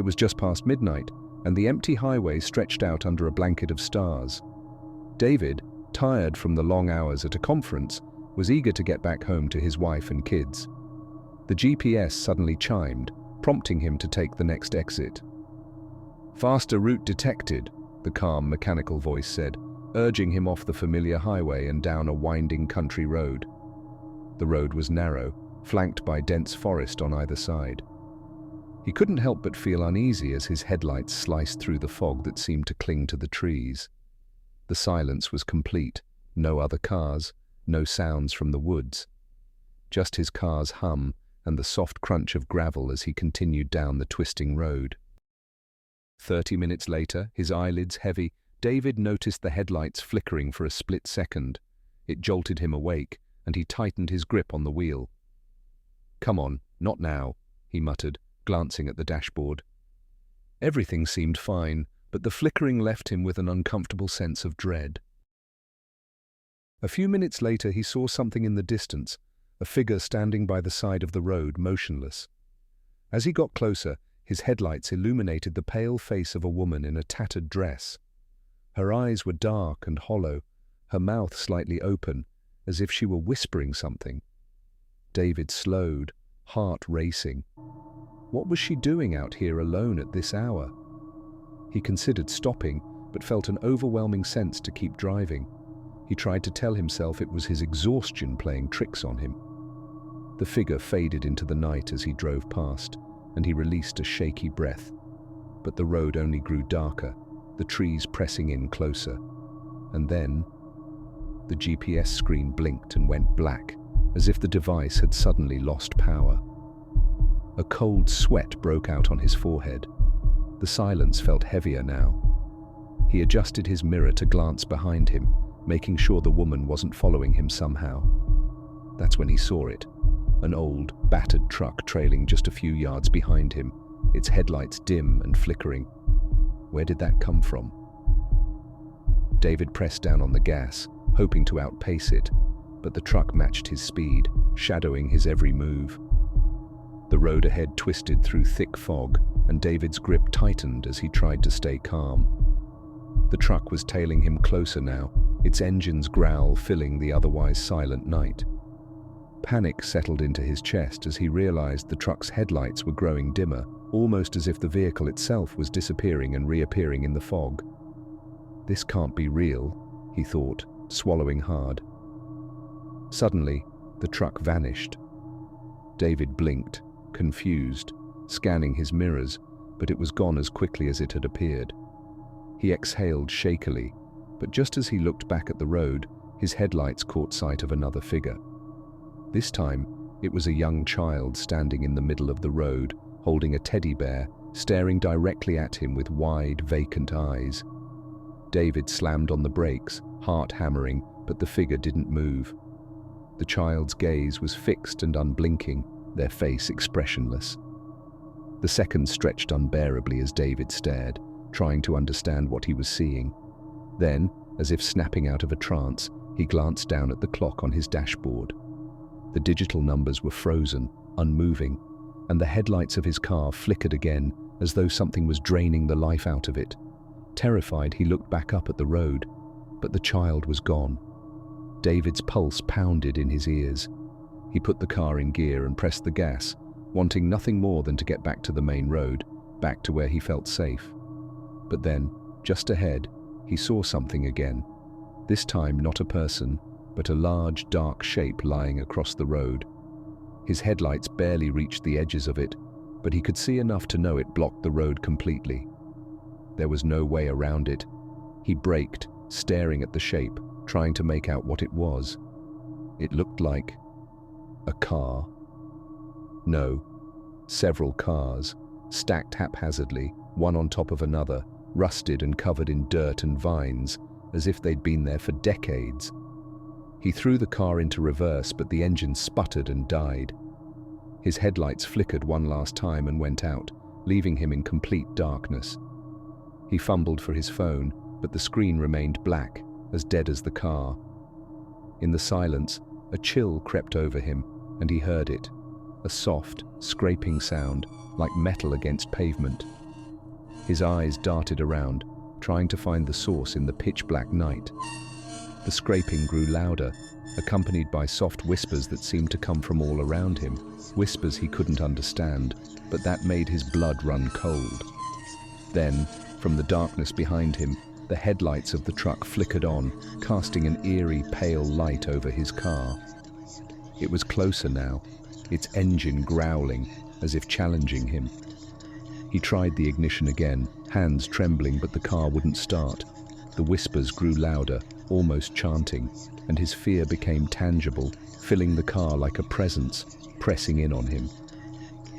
was just past midnight, and the empty highway stretched out under a blanket of stars. David, tired from the long hours at a conference, was eager to get back home to his wife and kids. The GPS suddenly chimed, prompting him to take the next exit. "Faster route detected," the calm, mechanical voice said, urging him off the familiar highway and down a winding country road. The road was narrow, flanked by dense forest on either side. He couldn't help but feel uneasy as his headlights sliced through the fog that seemed to cling to the trees. The silence was complete, no other cars, no sounds from the woods. Just his car's hum and the soft crunch of gravel as he continued down the twisting road. 30 minutes later, his eyelids heavy, David noticed the headlights flickering for a split second. It jolted him awake, and he tightened his grip on the wheel. "Come on, not now," he muttered, glancing at the dashboard. Everything seemed fine, but the flickering left him with an uncomfortable sense of dread. A few minutes later he saw something in the distance, a figure standing by the side of the road, motionless. As he got closer, his headlights illuminated the pale face of a woman in a tattered dress. Her eyes were dark and hollow, her mouth slightly open, as if she were whispering something. David slowed, heart racing. What was she doing out here alone at this hour? He considered stopping, but felt an overwhelming sense to keep driving. He tried to tell himself it was his exhaustion playing tricks on him. The figure faded into the night as he drove past, and he released a shaky breath. But the road only grew darker, the trees pressing in closer. And then, the GPS screen blinked and went black, as if the device had suddenly lost power. A cold sweat broke out on his forehead. The silence felt heavier now. He adjusted his mirror to glance behind him, making sure the woman wasn't following him somehow. That's when he saw it. An old, battered truck trailing just a few yards behind him, its headlights dim and flickering. Where did that come from? David pressed down on the gas, hoping to outpace it, but the truck matched his speed, shadowing his every move. The road ahead twisted through thick fog, and David's grip tightened as he tried to stay calm. The truck was tailing him closer now, its engine's growl filling the otherwise silent night. Panic settled into his chest as he realized the truck's headlights were growing dimmer, almost as if the vehicle itself was disappearing and reappearing in the fog. "This can't be real," he thought, swallowing hard. Suddenly, the truck vanished. David blinked, confused, scanning his mirrors, but it was gone as quickly as it had appeared. He exhaled shakily, but just as he looked back at the road, his headlights caught sight of another figure. This time, it was a young child standing in the middle of the road, holding a teddy bear, staring directly at him with wide, vacant eyes. David slammed on the brakes, heart hammering, but the figure didn't move. The child's gaze was fixed and unblinking, their face expressionless. The seconds stretched unbearably as David stared, trying to understand what he was seeing. Then, as if snapping out of a trance, he glanced down at the clock on his dashboard. The digital numbers were frozen, unmoving, and the headlights of his car flickered again, as though something was draining the life out of it. Terrified, he looked back up at the road, but the child was gone. David's pulse pounded in his ears. He put the car in gear and pressed the gas, wanting nothing more than to get back to the main road, back to where he felt safe. But then, just ahead, he saw something again. This time not a person, but a large, dark shape lying across the road. His headlights barely reached the edges of it, but he could see enough to know it blocked the road completely. There was no way around it. He braked, staring at the shape, trying to make out what it was. It looked like a car. No, several cars, stacked haphazardly, one on top of another, rusted and covered in dirt and vines, as if they'd been there for decades. He threw the car into reverse, but the engine sputtered and died. His headlights flickered one last time and went out, leaving him in complete darkness. He fumbled for his phone, but the screen remained black, as dead as the car. In the silence, a chill crept over him, and he heard it, a soft, scraping sound, like metal against pavement. His eyes darted around, trying to find the source in the pitch-black night. The scraping grew louder, accompanied by soft whispers that seemed to come from all around him, whispers he couldn't understand, but that made his blood run cold. Then, from the darkness behind him, the headlights of the truck flickered on, casting an eerie, pale light over his car. It was closer now, its engine growling, as if challenging him. He tried the ignition again, hands trembling, but the car wouldn't start. The whispers grew louder, almost chanting, and his fear became tangible, filling the car like a presence, pressing in on him.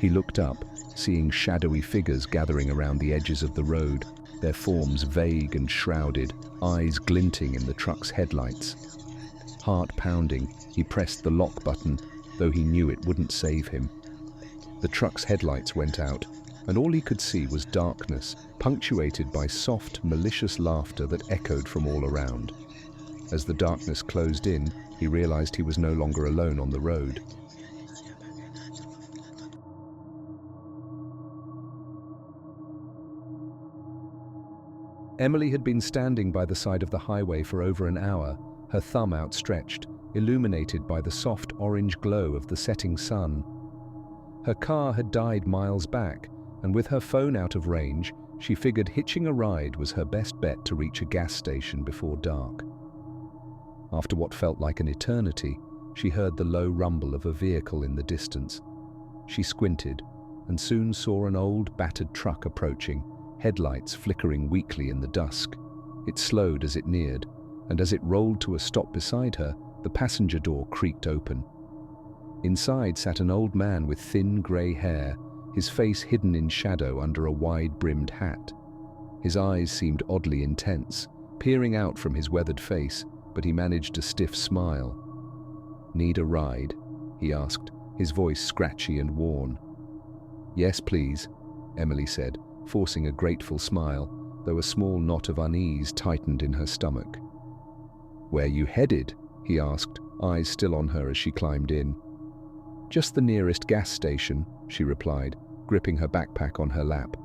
He looked up, seeing shadowy figures gathering around the edges of the road, their forms vague and shrouded, eyes glinting in the truck's headlights. Heart pounding, he pressed the lock button, though he knew it wouldn't save him. The truck's headlights went out, and all he could see was darkness, punctuated by soft, malicious laughter that echoed from all around. As the darkness closed in, he realized he was no longer alone on the road. Emily had been standing by the side of the highway for over an hour, her thumb outstretched, illuminated by the soft orange glow of the setting sun. Her car had died miles back, and with her phone out of range, she figured hitching a ride was her best bet to reach a gas station before dark. After what felt like an eternity, she heard the low rumble of a vehicle in the distance. She squinted, and soon saw an old, battered truck approaching, headlights flickering weakly in the dusk. It slowed as it neared, and as it rolled to a stop beside her, the passenger door creaked open. Inside sat an old man with thin grey hair, his face hidden in shadow under a wide-brimmed hat. His eyes seemed oddly intense, peering out from his weathered face, but he managed a stiff smile. "Need a ride?" he asked, his voice scratchy and worn. "Yes, please," Emily said, forcing a grateful smile, though a small knot of unease tightened in her stomach. "Where you headed?" he asked, eyes still on her as she climbed in. "Just the nearest gas station," she replied, gripping her backpack on her lap.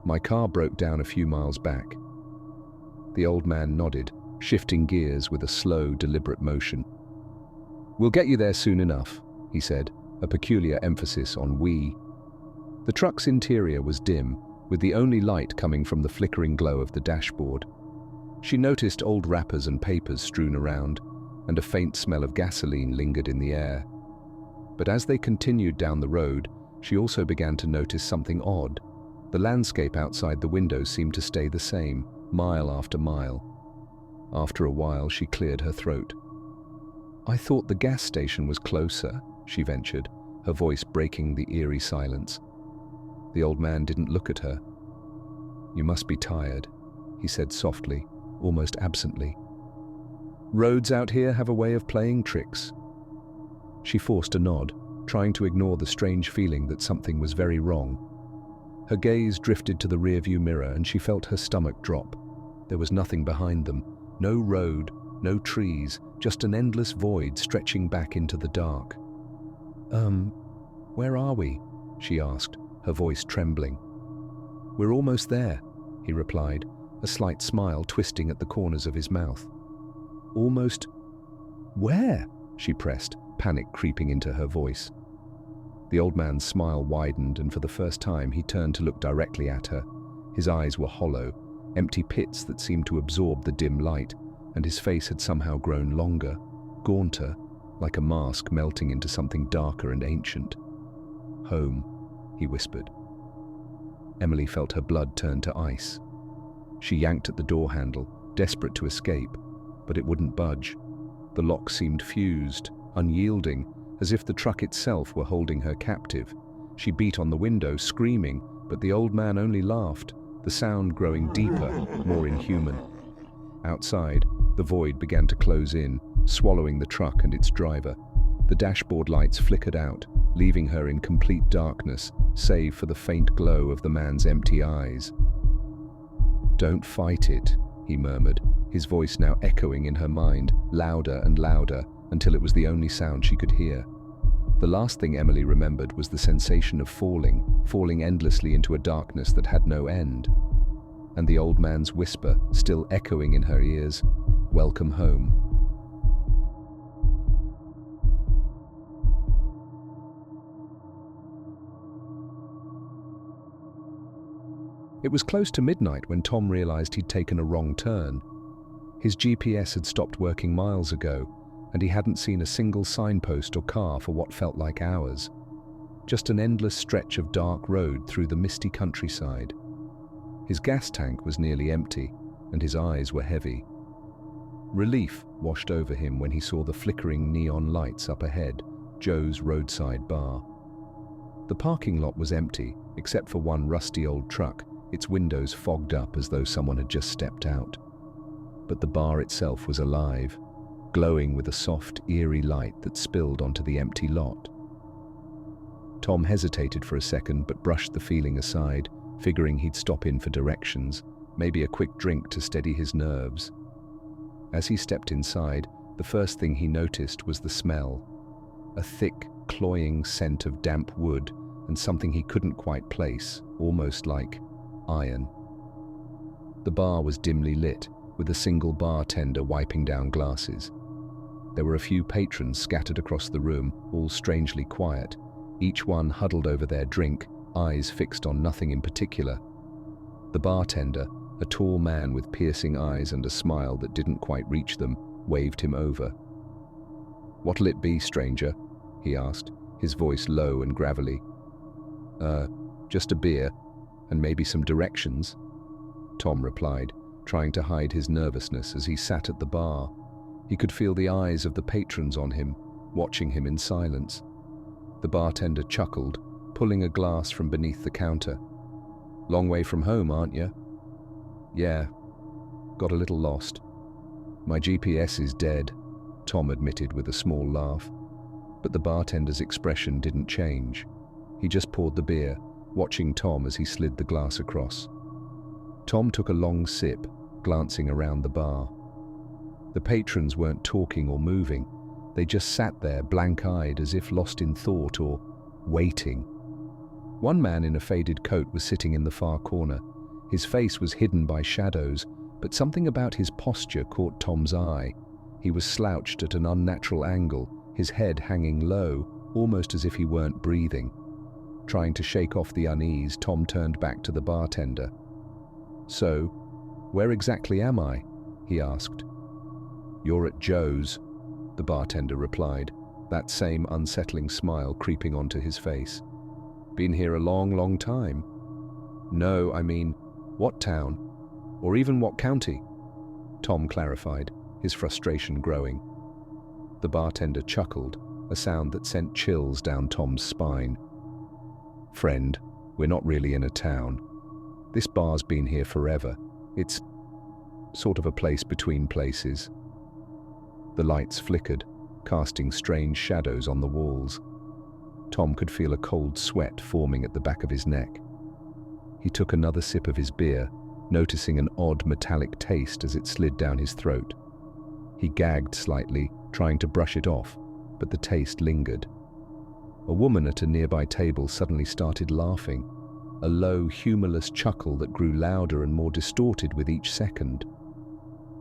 "My car broke down a few miles back." The old man nodded, shifting gears with a slow, deliberate motion. "We'll get you there soon enough," he said, a peculiar emphasis on "we." The truck's interior was dim, with the only light coming from the flickering glow of the dashboard. She noticed old wrappers and papers strewn around, and a faint smell of gasoline lingered in the air. But as they continued down the road, she also began to notice something odd. The landscape outside the window seemed to stay the same, mile after mile. After a while, she cleared her throat. "I thought the gas station was closer," she ventured, her voice breaking the eerie silence. The old man didn't look at her. "You must be tired," he said softly, almost absently. "Roads out here have a way of playing tricks." She forced a nod, trying to ignore the strange feeling that something was very wrong. Her gaze drifted to the rearview mirror and she felt her stomach drop. There was nothing behind them, no road, no trees, just an endless void stretching back into the dark. Where are we?" she asked, her voice trembling. "We're almost there," he replied, a slight smile twisting at the corners of his mouth. "Almost where?" she pressed, panic creeping into her voice. The old man's smile widened, and for the first time he turned to look directly at her. His eyes were hollow, empty pits that seemed to absorb the dim light, and his face had somehow grown longer, gaunter, like a mask melting into something darker and ancient. "Home," he whispered. Emily felt her blood turn to ice. She yanked at the door handle, desperate to escape, but it wouldn't budge. The lock seemed fused, unyielding, as if the truck itself were holding her captive. She beat on the window, screaming, but the old man only laughed, the sound growing deeper, more inhuman. Outside, the void began to close in, swallowing the truck and its driver. The dashboard lights flickered out, leaving her in complete darkness, save for the faint glow of the man's empty eyes. "Don't fight it," he murmured, his voice now echoing in her mind, louder and louder, until it was the only sound she could hear. The last thing Emily remembered was the sensation of falling endlessly into a darkness that had no end. And the old man's whisper, still echoing in her ears, "Welcome home." It was close to midnight when Tom realized he'd taken a wrong turn. His GPS had stopped working miles ago, and he hadn't seen a single signpost or car for what felt like hours. Just an endless stretch of dark road through the misty countryside. His gas tank was nearly empty, and his eyes were heavy. Relief washed over him when he saw the flickering neon lights up ahead, Joe's roadside bar. The parking lot was empty, except for one rusty old truck, its windows fogged up as though someone had just stepped out. But the bar itself was alive, glowing with a soft, eerie light that spilled onto the empty lot. Tom hesitated for a second but brushed the feeling aside, figuring he'd stop in for directions, maybe a quick drink to steady his nerves. As he stepped inside, the first thing he noticed was the smell. A thick, cloying scent of damp wood and something he couldn't quite place, almost like iron. The bar was dimly lit, with a single bartender wiping down glasses. There were a few patrons scattered across the room, all strangely quiet, each one huddled over their drink, eyes fixed on nothing in particular. The bartender, a tall man with piercing eyes and a smile that didn't quite reach them, waved him over. "What'll it be, stranger?" he asked, his voice low and gravelly. Just a beer, and maybe some directions," Tom replied, trying to hide his nervousness as he sat at the bar. He could feel the eyes of the patrons on him, watching him in silence. The bartender chuckled, pulling a glass from beneath the counter. "Long way from home, aren't you?" "Yeah, got a little lost. My GPS is dead," Tom admitted with a small laugh. But the bartender's expression didn't change. He just poured the beer, watching Tom as he slid the glass across. Tom took a long sip, glancing around the bar. The patrons weren't talking or moving. They just sat there, blank-eyed, as if lost in thought or waiting. One man in a faded coat was sitting in the far corner. His face was hidden by shadows, but something about his posture caught Tom's eye. He was slouched at an unnatural angle, his head hanging low, almost as if he weren't breathing. Trying to shake off the unease, Tom turned back to the bartender. "So, where exactly am I?" he asked. "You're at Joe's," the bartender replied, that same unsettling smile creeping onto his face. "Been here a long, long time?" "No, I mean, what town? Or even what county?" Tom clarified, his frustration growing. The bartender chuckled, a sound that sent chills down Tom's spine. "Friend, we're not really in a town. This bar's been here forever. It's sort of a place between places." The lights flickered, casting strange shadows on the walls. Tom could feel a cold sweat forming at the back of his neck. He took another sip of his beer, noticing an odd metallic taste as it slid down his throat. He gagged slightly, trying to brush it off, but the taste lingered. A woman at a nearby table suddenly started laughing, a low, humorless chuckle that grew louder and more distorted with each second.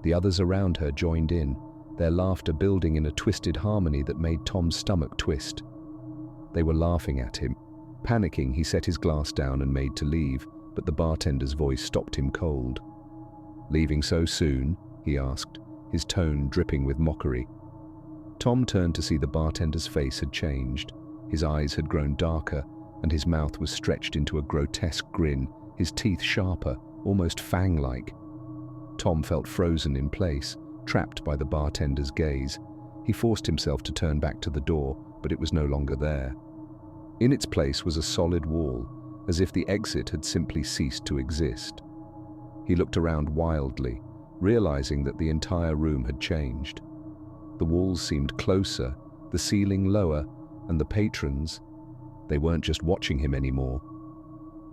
The others around her joined in, their laughter building in a twisted harmony that made Tom's stomach twist. They were laughing at him. Panicking, he set his glass down and made to leave, but the bartender's voice stopped him cold. "Leaving so soon?" he asked, his tone dripping with mockery. Tom turned to see the bartender's face had changed. His eyes had grown darker, and his mouth was stretched into a grotesque grin, his teeth sharper, almost fang-like. Tom felt frozen in place, trapped by the bartender's gaze. He forced himself to turn back to the door, but it was no longer there. In its place was a solid wall, as if the exit had simply ceased to exist. He looked around wildly, realizing that the entire room had changed. The walls seemed closer, the ceiling lower, and the patrons, they weren't just watching him anymore.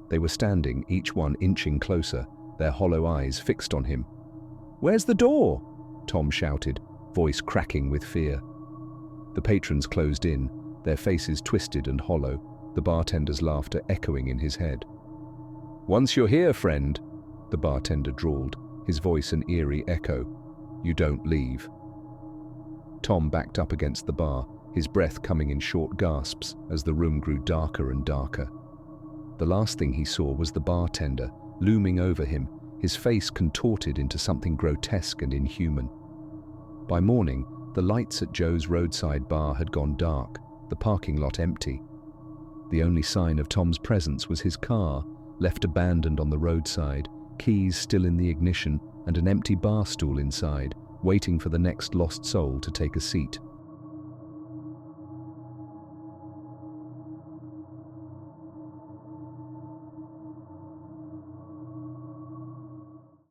They were standing, each one inching closer, their hollow eyes fixed on him. "Where's the door?" Tom shouted, voice cracking with fear. The patrons closed in, their faces twisted and hollow, the bartender's laughter echoing in his head. "Once you're here, friend," the bartender drawled, his voice an eerie echo, "you don't leave." Tom backed up against the bar, his breath coming in short gasps as the room grew darker and darker. The last thing he saw was the bartender, looming over him, his face contorted into something grotesque and inhuman. By morning, the lights at Joe's roadside bar had gone dark, the parking lot empty. The only sign of Tom's presence was his car, left abandoned on the roadside, keys still in the ignition and an empty bar stool inside, waiting for the next lost soul to take a seat.